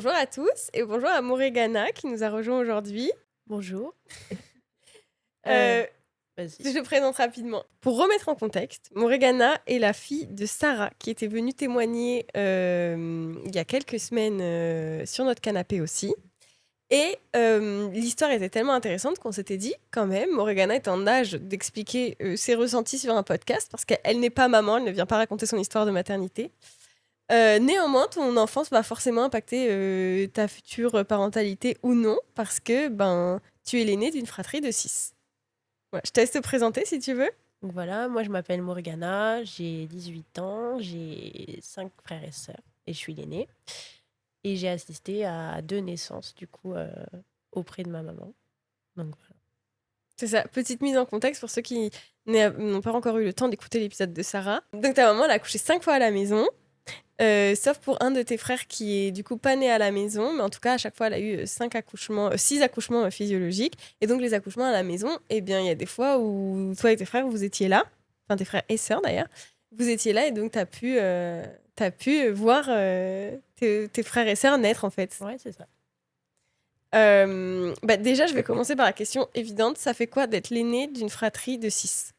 Bonjour à tous et bonjour à Morégana qui nous a rejoint aujourd'hui. Bonjour. Euh, Vas-y. je le présente rapidement. Pour remettre en contexte, Morégana est la fille de Sarah qui était venue témoigner il y a quelques semaines sur notre canapé aussi. Et l'histoire était tellement intéressante qu'on s'était dit, quand même, Morégana est en âge d'expliquer ses ressentis sur un podcast parce qu'elle n'est pas maman, elle ne vient pas raconter son histoire de maternité. Néanmoins, ton enfance va forcément impacter ta future parentalité ou non, parce que tu es l'aîné d'une fratrie de 6. Ouais, je te laisse te présenter si tu veux. Donc voilà, moi je m'appelle Morgana, j'ai 18 ans, j'ai 5 frères et sœurs et je suis l'aînée. Et j'ai assisté à 2 naissances du coup auprès de ma maman. Donc voilà. C'est ça, petite mise en contexte pour ceux qui n'ont pas encore eu le temps d'écouter l'épisode de Sarah. Donc ta maman, elle a accouché 5 fois à la maison, sauf pour un de tes frères qui est du coup pas né à la maison, mais en tout cas à chaque fois elle a eu 6 accouchements physiologiques. Et donc les accouchements à la maison, eh bien il y a des fois où toi et tes frères vous étiez là, enfin tes frères et sœurs d'ailleurs, vous étiez là et donc t'as pu voir tes frères et sœurs naître en fait. Ouais, c'est ça. Déjà je vais commencer par la question évidente, ça fait quoi d'être l'aîné d'une fratrie de 6?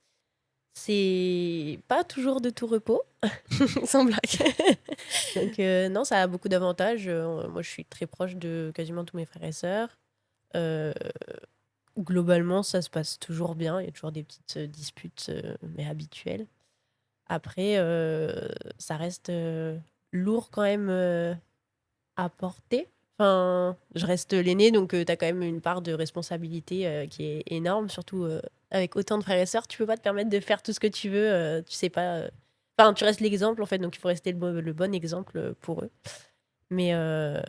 C'est pas toujours de tout repos. Sans blague. Donc non, ça a beaucoup d'avantages. Moi je suis très proche de quasiment tous mes frères et sœurs. Euh, Globalement, ça se passe toujours bien. Il y a toujours des petites disputes, mais habituelles. Après, ça reste lourd quand même à porter. Enfin, je reste l'aîné, donc tu as quand même une part de responsabilité qui est énorme, surtout avec autant de frères et sœurs. Tu peux pas te permettre de faire tout ce que tu veux. Tu sais pas. Enfin, tu restes l'exemple en fait, donc il faut rester le bon exemple pour eux. Mais, euh,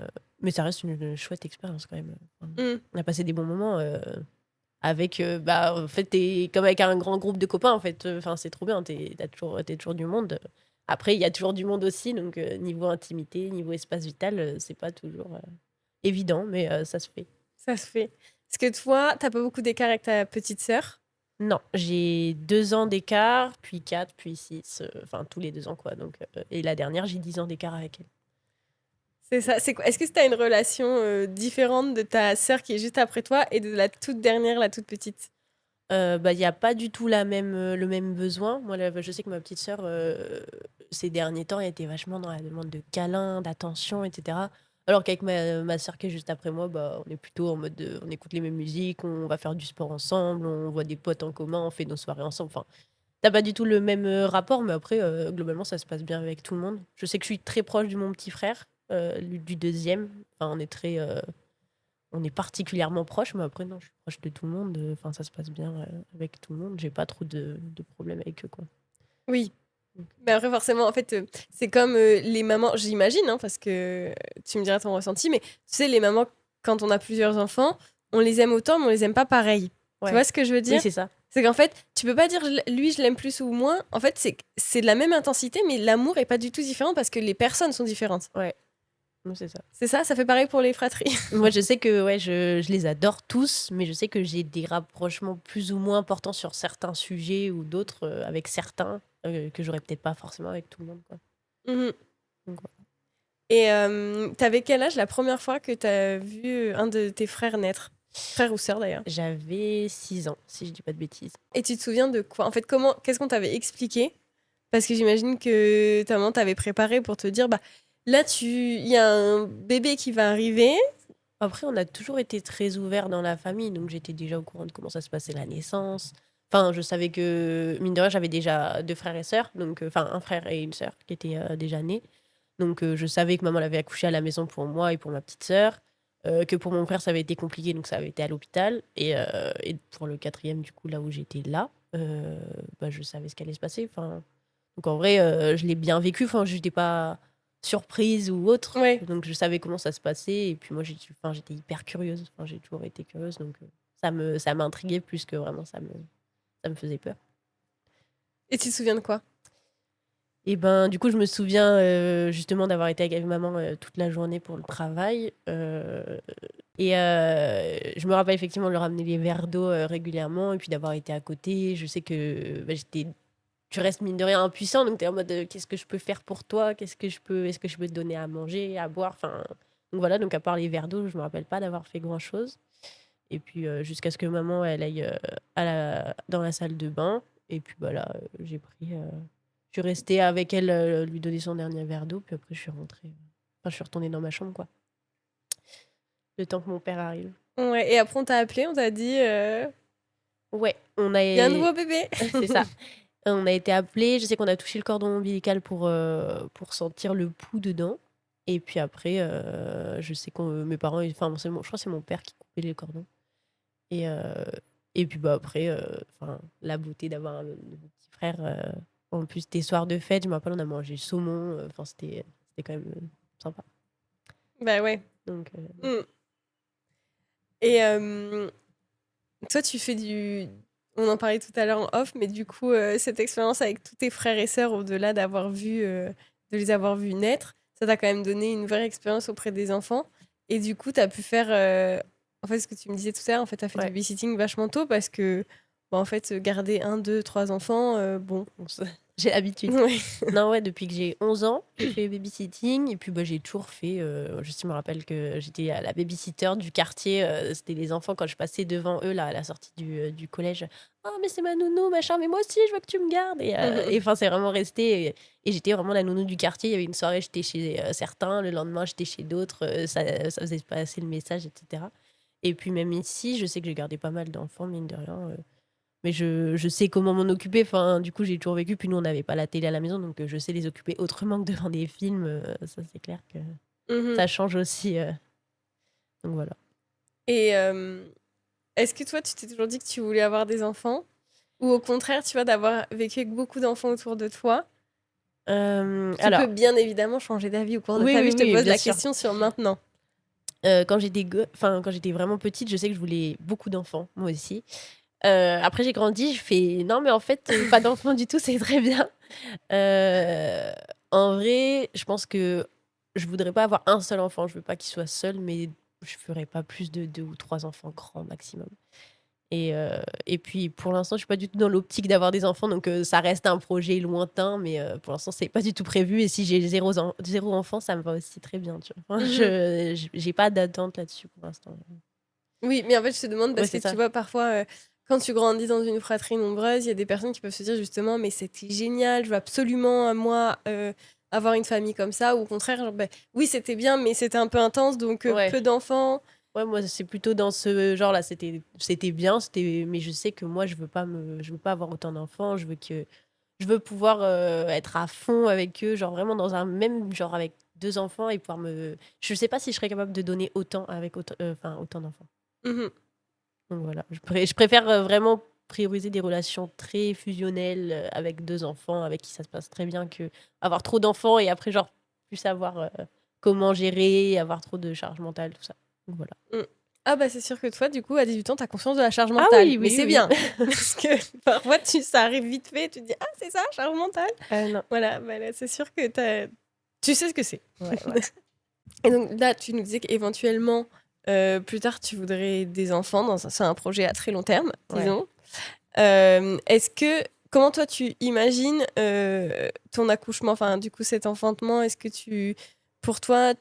mais ça reste une chouette expérience quand même. Enfin, Mm. on a passé des bons moments. Avec en fait t'es comme avec un grand groupe de copains en fait, enfin c'est trop bien, t'es toujours du monde. Après il y a toujours du monde aussi, donc niveau intimité, niveau espace vital, c'est pas toujours évident, mais ça se fait. Ça se fait. Est-ce que toi, t'as pas beaucoup d'écart avec ta petite sœur? Non, j'ai 2 ans d'écart, puis 4, puis 6, enfin tous les 2 ans quoi, donc et la dernière j'ai 10 ans d'écart avec elle. C'est ça. Est-ce que t'as une relation différente de ta sœur qui est juste après toi et de la toute dernière, la toute petite? Il y a pas du tout le même besoin. Moi, je sais que ma petite sœur, ces derniers temps, elle était vachement dans la demande de câlins, d'attention, etc. Alors qu'avec ma sœur qui est juste après moi, on est plutôt en mode on écoute les mêmes musiques, on va faire du sport ensemble, on voit des potes en commun, on fait nos soirées ensemble. Enfin, t'as pas du tout le même rapport, mais après, globalement, ça se passe bien avec tout le monde. Je sais que je suis très proche de mon petit frère, du deuxième. Enfin, on est particulièrement proches, mais après, non, je suis proche de tout le monde. Enfin, ça se passe bien avec tout le monde. J'ai pas trop de problèmes avec eux, quoi. Oui. Donc, Mais après, forcément, en fait, c'est comme les mamans, j'imagine, hein, parce que tu me diras ton ressenti, mais tu sais, les mamans, quand on a plusieurs enfants, on les aime autant, mais on les aime pas pareil. Tu ouais. vois ce que je veux Oui, dire? c'est ça. C'est qu'en fait, tu peux pas dire lui, je l'aime plus ou moins. En fait, c'est de la même intensité, mais l'amour est pas du tout différent parce que les personnes sont différentes. Ouais, non, c'est ça. C'est ça? Ça fait pareil pour les fratries. Moi, je sais que ouais, je les adore tous, mais je sais que j'ai des rapprochements plus ou moins importants sur certains sujets ou d'autres avec certains que j'aurais peut-être pas forcément avec tout le monde, quoi. Mhm. Donc, ouais. Et t'avais quel âge la première fois que t'as vu un de tes frères naître? Frère ou sœur d'ailleurs. J'avais 6 ans, si je dis pas de bêtises. Et tu te souviens de quoi? En fait, qu'est-ce qu'on t'avait expliqué? Parce que j'imagine que ta maman t'avait préparé pour te dire, bah là, il y a un bébé qui va arriver. Après, on a toujours été très ouverts dans la famille, donc j'étais déjà au courant de comment ça se passait la naissance. Enfin, je savais que, mine de rien, j'avais déjà 2 frères et sœurs, donc, enfin, un frère et une sœur qui étaient déjà nés. Donc, je savais que maman l'avait accouché à la maison pour moi et pour ma petite sœur, que pour mon frère, ça avait été compliqué, donc ça avait été à l'hôpital. Et pour le quatrième, du coup, là où j'étais là, je savais ce qui allait se passer. Enfin, donc, en vrai, je l'ai bien vécu. Enfin, je n'étais pas surprise ou autre. Ouais. Donc je savais comment ça se passait et puis moi j'étais hyper curieuse. Enfin, j'ai toujours été curieuse donc ça m'intriguait plus que vraiment ça me faisait peur. Et tu te souviens de quoi? Et ben du coup je me souviens justement d'avoir été avec maman toute la journée pour le travail je me rappelle effectivement de leur ramener les verres d'eau régulièrement et puis d'avoir été à côté. Je sais que tu restes mine de rien impuissant, donc tu es en mode qu'est-ce que je peux faire pour toi, est-ce que je peux te donner à manger, à boire, enfin, Donc voilà, donc à part les verres d'eau, je me rappelle pas d'avoir fait grand-chose. Et puis jusqu'à ce que maman, elle aille dans la salle de bain. Et puis bah là, je suis restée avec elle, lui donner son dernier verre d'eau. Puis après, je suis rentrée. Enfin, je suis retournée dans ma chambre, quoi. Le temps que mon père arrive. Ouais, et après, on t'a appelé, on t'a dit Ouais, il y a un nouveau bébé. c'est ça. On a été appelés. Je sais qu'on a touché le cordon ombilical pour sentir le pouls dedans. Et puis après, je sais que mes parents, enfin, je crois que c'est mon père qui coupait les cordons. Et, et puis bah après, la beauté d'avoir un petit frère. En plus, des soirs de fête, je me rappelle, on a mangé saumon. Enfin, c'était quand même sympa. Bah ouais. Donc, Et toi, tu fais on en parlait tout à l'heure en off, mais du coup, cette expérience avec tous tes frères et sœurs, au-delà de les avoir vus naître, ça t'a quand même donné une vraie expérience auprès des enfants. Et du coup, tu as pu faire, en fait, ce que tu me disais tout à l'heure, en fait, tu as fait du ouais. babysitting vachement tôt parce que, bah, en fait, garder 1, 2, 3 enfants, bon. J'ai l'habitude. Ouais. Non, ouais, depuis que j'ai 11 ans, j'ai fait babysitting. Et puis, bah, j'ai toujours fait. Je me rappelle que j'étais à la babysitter du quartier. C'était les enfants, quand je passais devant eux, là, à la sortie du collège. Oh, mais c'est ma nounou, machin, mais moi aussi, je veux que tu me gardes. Et enfin, c'est vraiment resté. Et j'étais vraiment la nounou du quartier. Il y avait une soirée, j'étais chez certains. Le lendemain, j'étais chez d'autres. Ça faisait passer le message, etc. Et puis, même ici, je sais que j'ai gardé pas mal d'enfants, mine de rien. Mais je sais comment m'en occuper. Enfin, du coup, j'ai toujours vécu. Puis nous, on n'avait pas la télé à la maison, donc je sais les occuper autrement que devant des films. Ça, c'est clair que ça change aussi. Donc voilà. Et est-ce que toi, tu t'es toujours dit que tu voulais avoir des enfants? Ou au contraire, tu vois, d'avoir vécu avec beaucoup d'enfants autour de toi? Tu peux Alors, bien évidemment changer d'avis au cours de oui, ta vie. oui, Je te oui, pose bien la sûr. question sur maintenant. Quand j'étais vraiment petite, je sais que je voulais beaucoup d'enfants, moi aussi. Après, j'ai grandi, je fais non, mais en fait, pas d'enfants du tout, c'est très bien. En vrai, je pense que je voudrais pas avoir un seul enfant. Je veux pas qu'il soit seul, mais je ferais pas plus de 2 ou 3 enfants grand maximum. Et puis, pour l'instant, je suis pas du tout dans l'optique d'avoir des enfants, donc ça reste un projet lointain, mais pour l'instant, c'est pas du tout prévu. Et si j'ai zéro enfant, ça me va aussi très bien, tu vois. Enfin, j'ai pas d'attente là-dessus pour l'instant. Oui, mais en fait, je te demande Ouais, parce que c'est tu ça. vois, parfois, quand tu grandis dans une fratrie nombreuse, il y a des personnes qui peuvent se dire justement, mais c'était génial, je veux absolument, moi, avoir une famille comme ça. Ou au contraire, genre, ben, oui, c'était bien, mais c'était un peu intense, donc Ouais. peu d'enfants. Ouais, moi, c'est plutôt dans ce genre-là. C'était bien, mais je sais que moi, je veux pas avoir autant d'enfants. Je veux pouvoir être à fond avec eux, genre vraiment dans un même genre avec 2 enfants et pouvoir me. Je sais pas si je serais capable de donner autant avec autant d'enfants. Mhm. Donc voilà, je préfère vraiment prioriser des relations très fusionnelles avec 2 enfants, avec qui ça se passe très bien, que avoir trop d'enfants et après genre plus savoir comment gérer, avoir trop de charge mentale, tout ça. Donc voilà. Mm. Ah bah c'est sûr que toi, du coup, à 18 ans, t'as conscience de la charge Ah mentale. oui, Mais oui, c'est oui. bien. Parce que parfois, ça arrive vite fait, tu te dis, ah, c'est ça, charge mentale. Non. Voilà, bah là, c'est sûr que tu sais ce que c'est. Ouais, ouais. Et donc là, tu nous disais qu'éventuellement, plus tard, tu voudrais des enfants. C'est un projet à très long terme, Ouais. disons. Comment toi, tu imagines ton accouchement, enfin, du coup, cet enfantement, est-ce que pour toi,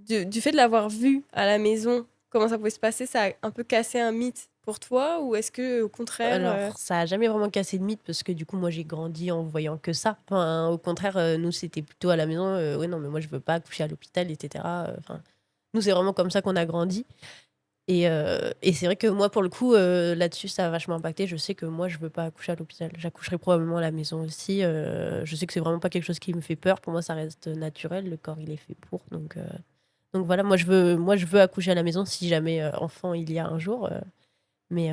du fait de l'avoir vu à la maison, comment ça pouvait se passer, ça a un peu cassé un mythe pour toi? Ou est-ce que au contraire... Alors, ça a jamais vraiment cassé de mythe parce que du coup, moi, j'ai grandi en voyant que ça. Enfin, au contraire, nous, c'était plutôt à la maison. Ouais, non, mais moi, je veux pas accoucher à l'hôpital, etc. Enfin, nous, c'est vraiment comme ça qu'on a grandi. Et c'est vrai que moi, pour le coup, là-dessus, ça a vachement impacté. Je sais que moi, je veux pas accoucher à l'hôpital. J'accoucherai probablement à la maison aussi. Je sais que c'est vraiment pas quelque chose qui me fait peur. Pour moi, ça reste naturel. Le corps, il est fait pour. Donc voilà, moi, je veux accoucher à la maison si jamais enfant il y a un jour. Mais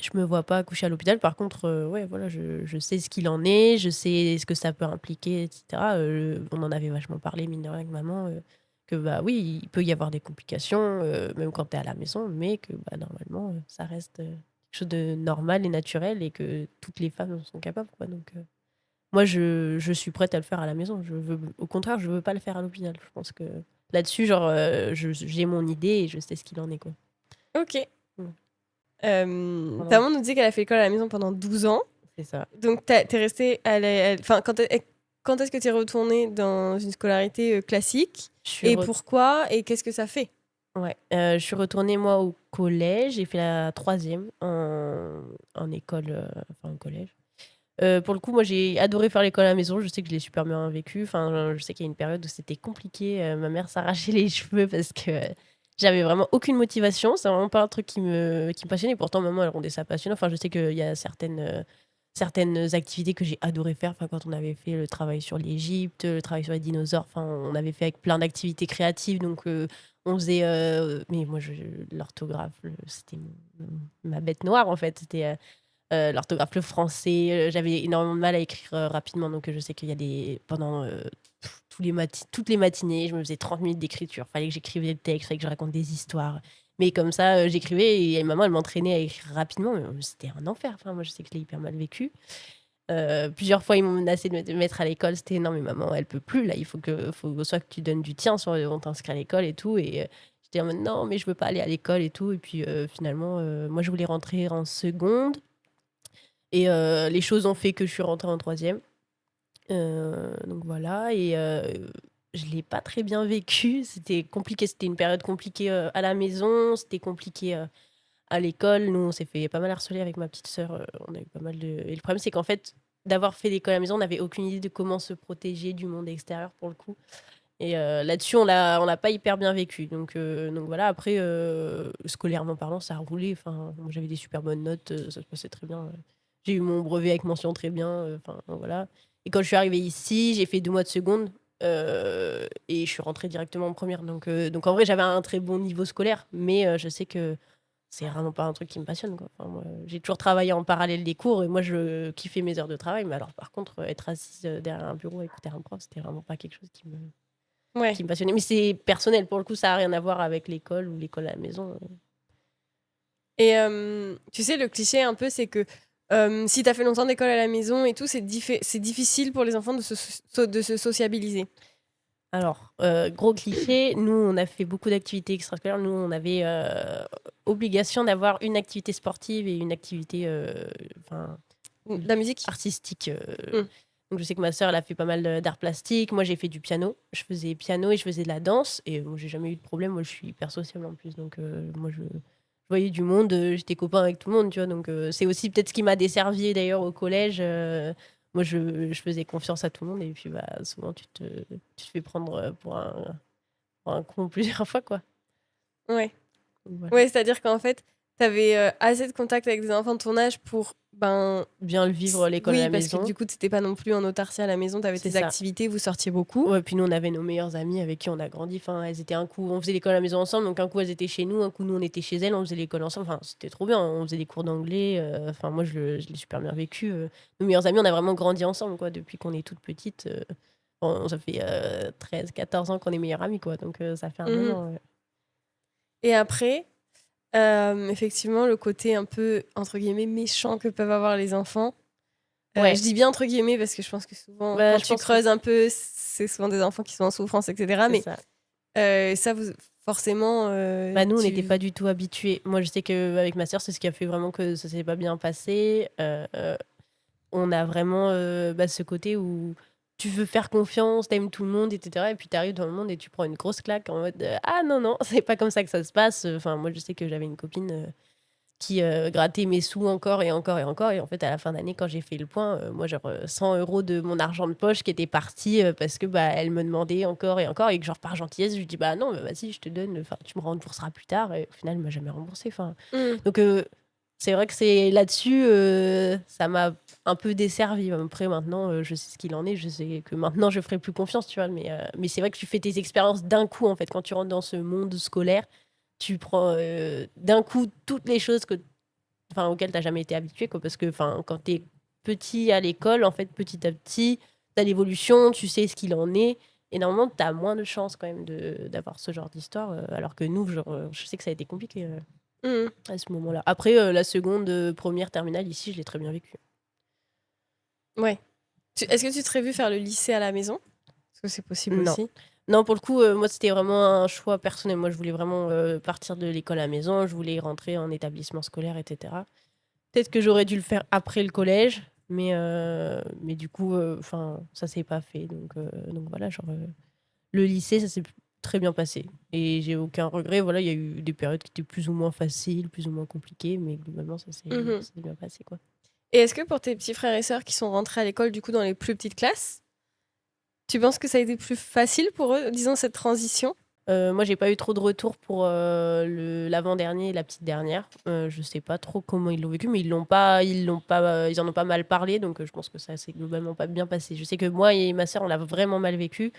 je me vois pas accoucher à l'hôpital. Par contre, ouais, voilà, je sais ce qu'il en est. Je sais ce que ça peut impliquer, etc. On en avait vachement parlé, mine de rien, avec maman. Que bah oui, il peut y avoir des complications, même quand tu es à la maison, mais que bah, normalement, ça reste quelque chose de normal et naturel et que toutes les femmes en sont capables, quoi. Donc, moi, je suis prête à le faire à la maison. Au contraire, je veux pas le faire à l'hôpital. Je pense que là-dessus, genre, j'ai mon idée et je sais ce qu'il en est, quoi. Ok. Mm. Ta Voilà. maman nous disait qu'elle a fait l'école à la maison pendant 12 ans. C'est ça. Donc, t'es restée... Enfin, quand est-ce que tu es retournée dans une scolarité classique Je suis et re pourquoi et qu'est-ce que ça fait? Ouais, je suis retournée moi au collège, j'ai fait la troisième en école, enfin au collège. Pour le coup, moi j'ai adoré faire l'école à la maison, je sais que je l'ai super bien vécu. Enfin, je sais qu'il y a une période où c'était compliqué, ma mère s'arrachait les cheveux parce que j'avais vraiment aucune motivation. C'est vraiment pas un truc qui me passionnait. Pourtant maman elle rendait ça passionnant. Enfin, je sais qu'il y a certaines activités que j'ai adoré faire. Enfin, quand on avait fait le travail sur l'Égypte, le travail sur les dinosaures, enfin, on avait fait avec plein d'activités créatives. Donc, on faisait. Mais moi, l'orthographe, c'était ma bête noire en fait. C'était l'orthographe, le français. J'avais énormément de mal à écrire rapidement. Donc, je sais qu'il y a des. Pendant toutes les matinées, je me faisais 30 minutes d'écriture. Fallait que j'écrive des textes, fallait que je raconte des histoires. Mais comme ça, j'écrivais et maman, elle m'entraînait à écrire rapidement. Mais c'était un enfer. Enfin, moi, je sais que je l'ai hyper mal vécu. Plusieurs fois, ils m'ont menacé de me mettre à l'école. C'était non, mais maman, elle peut plus. Là, faut soit que tu donnes du tien, soit on t'inscrit à l'école et tout. Et j'étais en mode non, mais je veux pas aller à l'école et tout. Et puis finalement, moi, je voulais rentrer en seconde. Et les choses ont fait que je suis rentrée en troisième. Donc voilà. Et je l'ai pas très bien vécu. C'était compliqué. C'était une période compliquée à la maison. C'était compliqué à l'école. Nous, on s'est fait pas mal harceler avec ma petite sœur. On a eu pas mal de. Et le problème, c'est qu'en fait, d'avoir fait l'école à la maison, on n'avait aucune idée de comment se protéger du monde extérieur pour le coup. Et là-dessus, on l'a pas hyper bien vécu. Donc voilà. Après, scolairement parlant, ça a roulé. Enfin, moi, j'avais des super bonnes notes. Ça se passait très bien. J'ai eu mon brevet avec mention très bien. Enfin, voilà. Et quand je suis arrivée ici, j'ai fait 2 mois de seconde. Et je suis rentrée directement en première. Donc en vrai, j'avais un très bon niveau scolaire. Mais je sais que c'est vraiment pas un truc qui me passionne, quoi. Enfin, moi, j'ai toujours travaillé en parallèle des cours et moi, je kiffais mes heures de travail. Mais alors, par contre, être assise derrière un bureau à écouter un prof, c'était vraiment pas quelque chose qui Ouais. me passionnait. Mais c'est personnel, pour le coup, ça a rien à voir avec l'école ou l'école à la maison. Et tu sais, le cliché un peu, c'est que si tu as fait longtemps d'école à la maison et tout, c'est difficile pour les enfants de se sociabiliser. Alors, gros cliché, nous, on a fait beaucoup d'activités extrascolaires. Nous, on avait obligation d'avoir une activité sportive et une activité enfin, La musique. artistique. Mm. Donc, je sais que ma sœur, elle a fait pas mal d'art plastique. Moi, j'ai fait du piano. Je faisais piano et je faisais de la danse. Et moi, j'ai jamais eu de problème. Moi, je suis hyper sociable en plus. Donc, moi, je voyais du monde. J'étais copain avec tout le monde, tu vois. Donc, c'est aussi peut-être ce qui m'a desservi d'ailleurs au collège. Moi, je faisais confiance à tout le monde. Et puis, bah, souvent, tu te fais prendre pour un con plusieurs fois, quoi. Ouais. Donc, voilà. Ouais, c'est-à-dire qu'en fait, tu avais assez de contact avec des enfants de ton âge pour. Ben, Bien le vivre, l'école à oui, la parce que maison. du coup, tu n'étais pas non plus en autarcie à la maison, tu avais C'est tes ça. activités, vous sortiez beaucoup. Ouais, puis nous, on avait nos meilleures amies avec qui on a grandi. Enfin, elles étaient un coup, on faisait l'école à la maison ensemble, donc un coup, elles étaient chez nous, un coup, nous, on était chez elles, on faisait l'école ensemble. Enfin, c'était trop bien. On faisait des cours d'anglais. Enfin, moi, je l'ai super bien vécu. Nos meilleures amies, on a vraiment grandi ensemble, quoi, depuis qu'on est toutes petites. Bon, ça fait 13, 14 ans qu'on est meilleures amies, quoi. Donc, ça fait un Mhm. moment. Et après, effectivement, le côté un peu, entre guillemets, méchant que peuvent avoir les enfants. Ouais. Je dis bien entre guillemets parce que je pense que souvent, Bah, quand je tu pense que creuses un peu, c'est souvent des enfants qui sont en souffrance, etc. c'est Mais ça. ça, forcément, Bah, nous, on n'était tu. pas du tout habitués. Moi, je sais qu'avec ma sœur, c'est ce qui a fait vraiment que ça s'est pas bien passé. On a vraiment ce côté où tu veux faire confiance, t'aimes tout le monde, etc. Et puis t'arrives dans le monde et tu prends une grosse claque en mode ah non, non, c'est pas comme ça que ça se passe. Enfin, moi, je sais que j'avais une copine qui grattait mes sous encore et encore et encore. Et en fait, à la fin d'année, quand j'ai fait le point, moi, genre 100 euros de mon argent de poche qui était parti parce que bah, elle me demandait encore et encore. Et que, genre, par gentillesse, je lui dis bah non, mais vas-y, je te donne, enfin, tu me rembourseras plus tard. Et au final, elle m'a jamais remboursé. Enfin, Mm. donc, c'est vrai que c'est là-dessus, ça m'a un peu desservi. Après, maintenant, je sais ce qu'il en est. Je sais que maintenant, je ferai plus confiance, tu vois. Mais c'est vrai que tu fais tes expériences d'un coup, en fait. Quand tu rentres dans ce monde scolaire, tu prends d'un coup toutes les choses auxquelles tu n'as jamais été habitué, quoi. Parce que quand tu es petit à l'école, en fait, petit à petit, tu as l'évolution, tu sais ce qu'il en est. Et normalement, tu as moins de chances quand même d'avoir ce genre d'histoire. Alors que nous, genre, je sais que ça a été compliqué. Mm. À ce moment-là. Après, la seconde, première, terminale, ici, je l'ai très bien vécu. Ouais. Est-ce que tu te serais vu faire le lycée à la maison? Parce que c'est possible Non. aussi. Non, pour le coup, moi, c'était vraiment un choix personnel. Moi, je voulais vraiment partir de l'école à la maison. Je voulais rentrer en établissement scolaire, etc. Peut-être que j'aurais dû le faire après le collège. Mais du coup, ça s'est pas fait. Donc voilà, le lycée, ça s'est très bien passé. Et j'ai aucun regret. Voilà, il y a eu des périodes qui étaient plus ou moins faciles, plus ou moins compliquées, mais globalement, Mhm. ça s'est bien passé, quoi. Et est-ce que pour tes petits frères et sœurs qui sont rentrés à l'école, du coup, dans les plus petites classes, tu penses que ça a été plus facile pour eux, disons, cette transition? Moi, j'ai pas eu trop de retours pour l'avant-dernier et la petite dernière. Je sais pas trop comment ils l'ont vécu, mais ils en ont pas mal parlé, donc je pense que ça s'est globalement pas bien passé. Je sais que moi et ma sœur, on l'a vraiment mal vécu,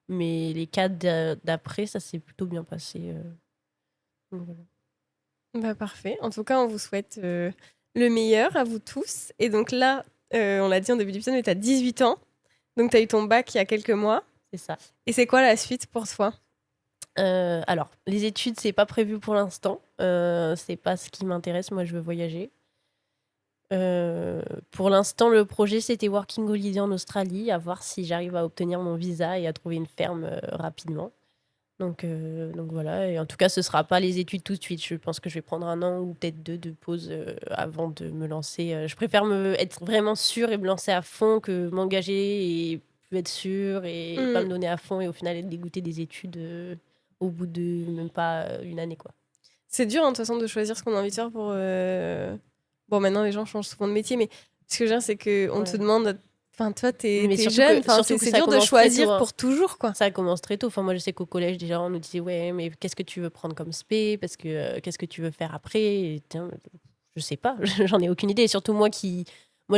mais les cas d'après, ça s'est plutôt bien passé. Donc voilà. Bah, parfait. En tout cas, on vous souhaite le meilleur à vous tous. Et donc là, on l'a dit en début d'épisode, mais tu as 18 ans. Donc tu as eu ton bac il y a quelques mois. C'est ça. Et c'est quoi la suite pour toi? Alors, les études, c'est pas prévu pour l'instant. C'est pas ce qui m'intéresse. Moi, je veux voyager. Pour l'instant, le projet, c'était Working Holiday en Australie, à voir si j'arrive à obtenir mon visa et à trouver une ferme rapidement. Donc voilà, et en tout cas, ce sera pas les études tout de suite. Je pense que je vais prendre 1 an ou peut-être 2 de pause avant de me lancer. Je préfère être vraiment sûre et me lancer à fond que m'engager et plus être sûre et pas me donner à fond et au final être dégoûtée des études au bout de même pas une année, quoi. C'est dur, hein, de toute façon, de choisir ce qu'on a envie de faire pour. Bon, maintenant, les gens changent souvent de métier, mais ce que je veux dire, c'est qu'on te Ouais. demande. Enfin, toi, t'es Mais jeune, enfin, surtout que c'est ça dur de commence très tôt, choisir hein. pour toujours, quoi. Ça commence très tôt. Enfin, moi, je sais qu'au collège, déjà, on nous disait, ouais, mais qu'est-ce que tu veux prendre comme spé? Parce que qu'est-ce que tu veux faire après? Et, tiens, je sais pas, j'en ai aucune idée. Et surtout, moi,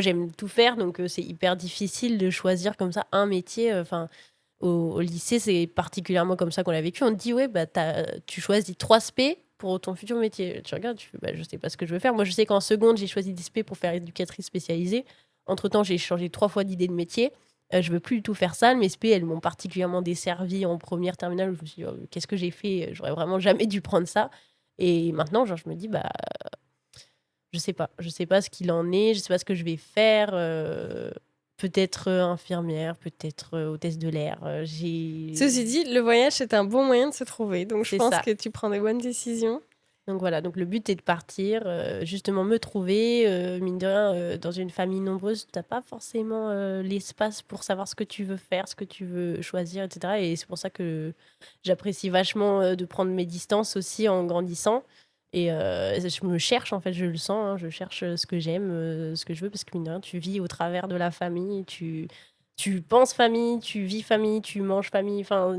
j'aime tout faire, donc c'est hyper difficile de choisir comme ça un métier. Enfin, au lycée, c'est particulièrement comme ça qu'on l'a vécu. On te dit, ouais, bah, tu choisis 3 spé pour ton futur métier. Tu regardes, tu fais, bah, je sais pas ce que je veux faire. Moi, je sais qu'en seconde, j'ai choisi des spé pour faire éducatrice spécialisée. Entre-temps, j'ai changé 3 fois d'idée de métier. Je veux plus du tout faire ça. Mes spé, elles m'ont particulièrement desservie en première terminale. Où je me suis dit, oh, qu'est-ce que j'ai fait? J'aurais vraiment jamais dû prendre ça. Et maintenant, genre, je me dis, bah, je sais pas. Je sais pas ce qu'il en est. Je sais pas ce que je vais faire. Peut-être infirmière, peut-être hôtesse de l'air. Ceci dit, le voyage, c'est un bon moyen de se trouver. Donc, je C'est pense ça. que tu prends des bonnes décisions. Donc voilà, donc le but est de partir, justement me trouver, mine de rien, dans une famille nombreuse, t'as pas forcément l'espace pour savoir ce que tu veux faire, ce que tu veux choisir, etc. Et c'est pour ça que j'apprécie vachement de prendre mes distances aussi en grandissant. Et je me cherche, en fait, je le sens, hein, je cherche ce que j'aime, ce que je veux, parce que mine de rien, tu vis au travers de la famille, tu penses famille, tu vis famille, tu manges famille, enfin,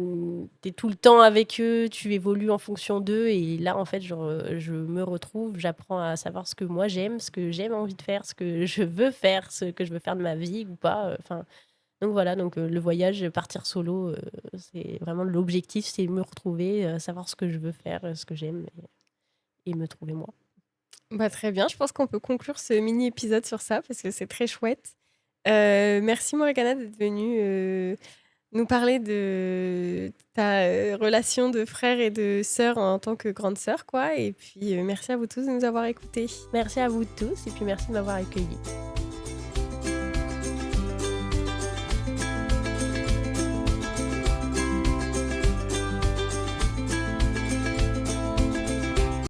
t'es tout le temps avec eux, tu évolues en fonction d'eux. Et là, en fait, je me retrouve, j'apprends à savoir ce que moi j'aime, ce que j'aime envie de faire, ce que je veux faire, ce que je veux faire de ma vie ou pas. Enfin, donc voilà, donc le voyage, partir solo, c'est vraiment l'objectif, c'est me retrouver, savoir ce que je veux faire, ce que j'aime et me trouver moi. Bah, très bien, je pense qu'on peut conclure ce mini-épisode sur ça parce que c'est très chouette. Merci Morgana d'être venue nous parler de ta relation de frère et de sœur en tant que grande sœur, quoi. Et puis merci à vous tous de nous avoir écoutés. Merci à vous tous et puis merci de m'avoir accueilli.